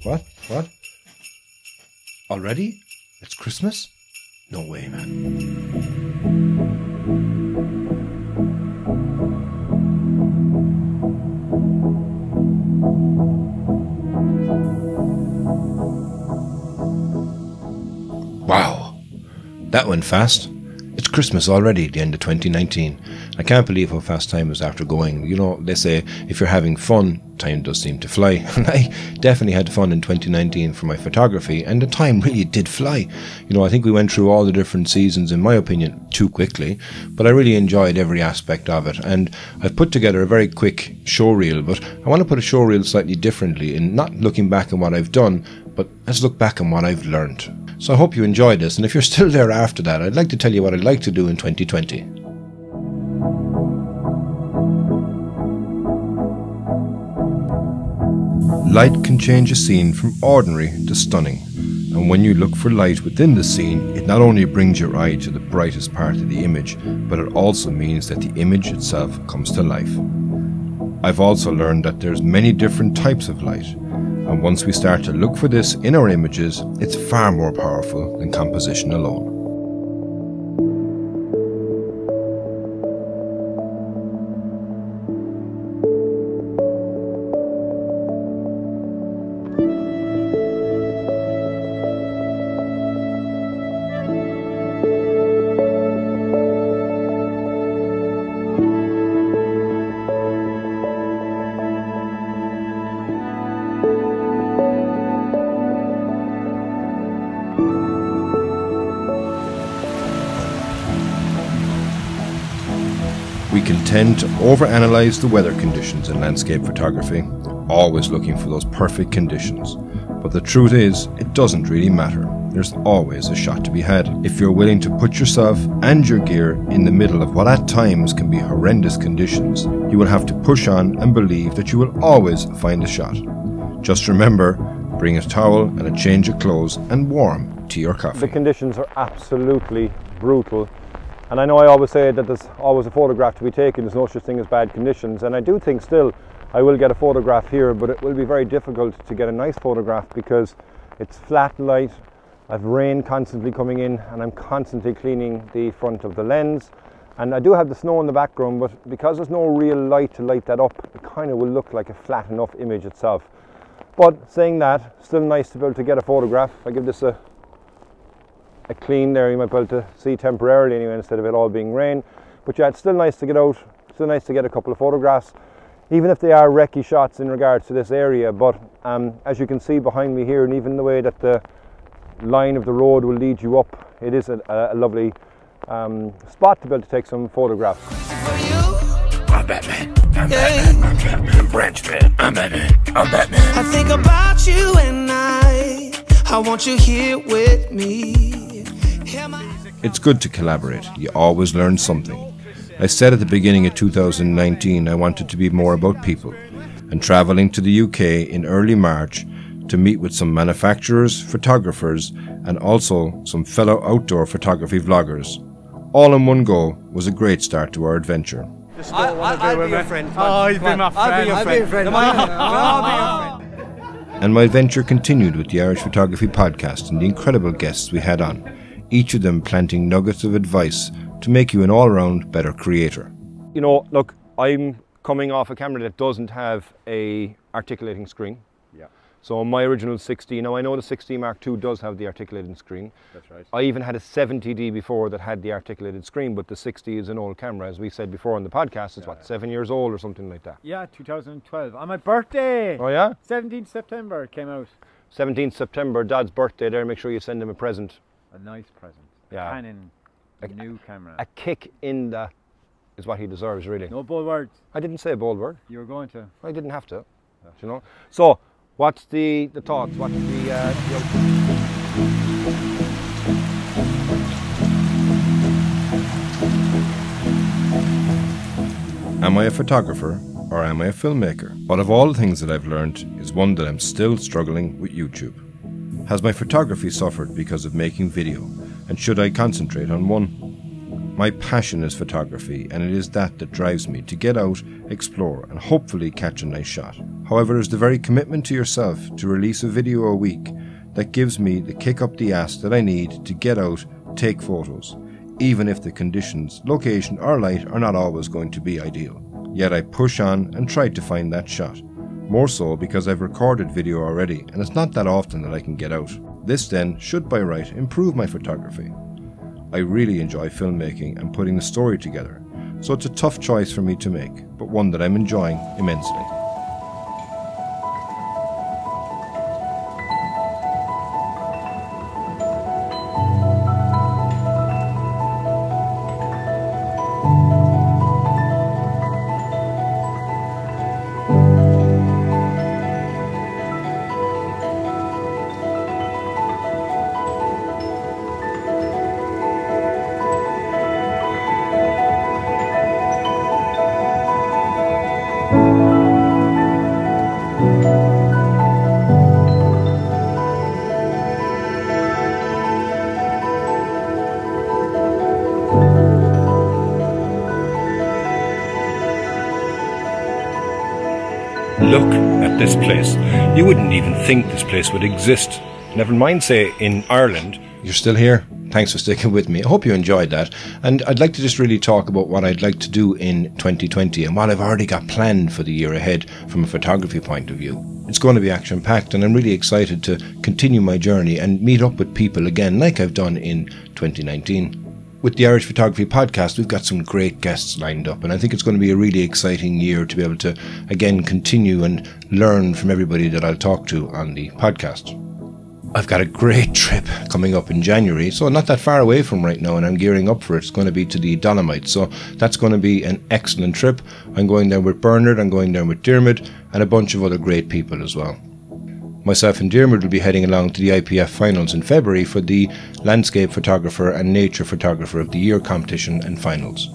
What? What? Already? It's Christmas? No way, man. Wow, that went fast. It's Christmas already, the end of 2019. I can't believe how fast time is after going. You know, they say if you're having fun, time does seem to fly. And I definitely had fun in 2019 for my photography, and the time really did fly. You know, I think we went through all the different seasons, in my opinion, too quickly, but I really enjoyed every aspect of it. And I've put together a very quick show reel, but I want to put a show reel slightly differently, in not looking back on what I've done, but let's look back on what I've learned. So I hope you enjoyed this, and if you're still there after that, I'd like to tell you what I'd like to do in 2020. Light can change a scene from ordinary to stunning, and when you look for light within the scene, it not only brings your eye to the brightest part of the image, but it also means that the image itself comes to life. I've also learned that there's many different types of light, and once we start to look for this in our images, it's far more powerful than composition alone. We can tend to overanalyze the weather conditions in landscape photography, always looking for those perfect conditions. But the truth is, it doesn't really matter. There's always a shot to be had. If you're willing to put yourself and your gear in the middle of what at times can be horrendous conditions, you will have to push on and believe that you will always find a shot. Just remember, bring a towel and a change of clothes and warm tea or coffee. The conditions are absolutely brutal. And I know I always say that there's always a photograph to be taken, there's no such thing as bad conditions, and I do think still I will get a photograph here, but it will be very difficult to get a nice photograph because it's flat light, I've rain constantly coming in, and I'm constantly cleaning the front of the lens. And I do have the snow in the background, but because there's no real light to light that up, it kind of will look like a flat enough image itself. But saying that, still nice to be able to get a photograph. I give this a clean there, you might be able to see temporarily anyway, instead of it all being rain. But yeah, it's still nice to get out, still nice to get a couple of photographs, even if they are recce shots in regards to this area. But as you can see behind me here, and even the way that the line of the road will lead you up, it is a lovely spot to be able to take some photographs. I'm Batman. I'm Batman. I'm Batman. Branch Man. I'm Batman. I'm Batman. I think about you and I want you here with me. It's good to collaborate. You always learn something. I said at the beginning of 2019 I wanted to be more about people, and travelling to the UK in early March to meet with some manufacturers, photographers, and also some fellow outdoor photography vloggers, all in one go, was a great start to our adventure. I'll be your friend. Oh, you've been my friend. I'll be your friend. I'll be your friend. And my adventure continued with the Irish Photography Podcast and the incredible guests we had on, each of them planting nuggets of advice to make you an all-round better creator. You know, look, I'm coming off a camera that doesn't have a articulating screen. Yeah. So my original 60, now I know the 60 Mark II does have the articulating screen. That's right. I even had a 70D before that had the articulated screen, but the 60 is an old camera, as we said before on the podcast. It's what, 7 years old or something like that? Yeah, 2012. On my birthday! Oh yeah? 17th September it came out. 17th September, Dad's birthday there, make sure you send him a present. A nice present. Yeah. Canon, a new camera. A kick in the is what he deserves, really. No bold words. I didn't say a bold word. You were going to. I didn't have to, you know. So, what's the thoughts? What's the Am I a photographer or am I a filmmaker? But of all the things that I've learned is one that I'm still struggling with YouTube. Has my photography suffered because of making video, and should I concentrate on one? My passion is photography, and it is that drives me to get out, explore, and hopefully catch a nice shot. However, it's the very commitment to yourself to release a video a week that gives me the kick up the ass that I need to get out, take photos, even if the conditions, location or light are not always going to be ideal. Yet I push on and try to find that shot. More so because I've recorded video already and it's not that often that I can get out. This then should by right improve my photography. I really enjoy filmmaking and putting the story together, so it's a tough choice for me to make, but one that I'm enjoying immensely. Look at this place. You wouldn't even think this place would exist. Never mind, say, in Ireland. You're still here. Thanks for sticking with me. I hope you enjoyed that. And I'd like to just really talk about what I'd like to do in 2020 and what I've already got planned for the year ahead from a photography point of view. It's going to be action-packed and I'm really excited to continue my journey and meet up with people again like I've done in 2019. With the Irish Photography Podcast, we've got some great guests lined up and I think it's going to be a really exciting year to be able to, again, continue and learn from everybody that I'll talk to on the podcast. I've got a great trip coming up in January, so not that far away from right now, and I'm gearing up for it. It's going to be to the Dolomites, so that's going to be an excellent trip. I'm going down with Bernard, I'm going down with Diarmuid, and a bunch of other great people as well. Myself and Diarmuid will be heading along to the IPF finals in February for the Landscape Photographer and Nature Photographer of the Year competition and finals.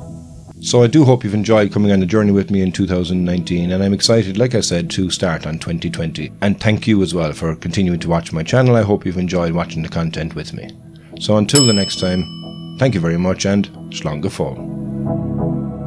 So I do hope you've enjoyed coming on the journey with me in 2019, and I'm excited, like I said, to start on 2020. And thank you as well for continuing to watch my channel. I hope you've enjoyed watching the content with me. So until the next time, thank you very much and Slán go fóill.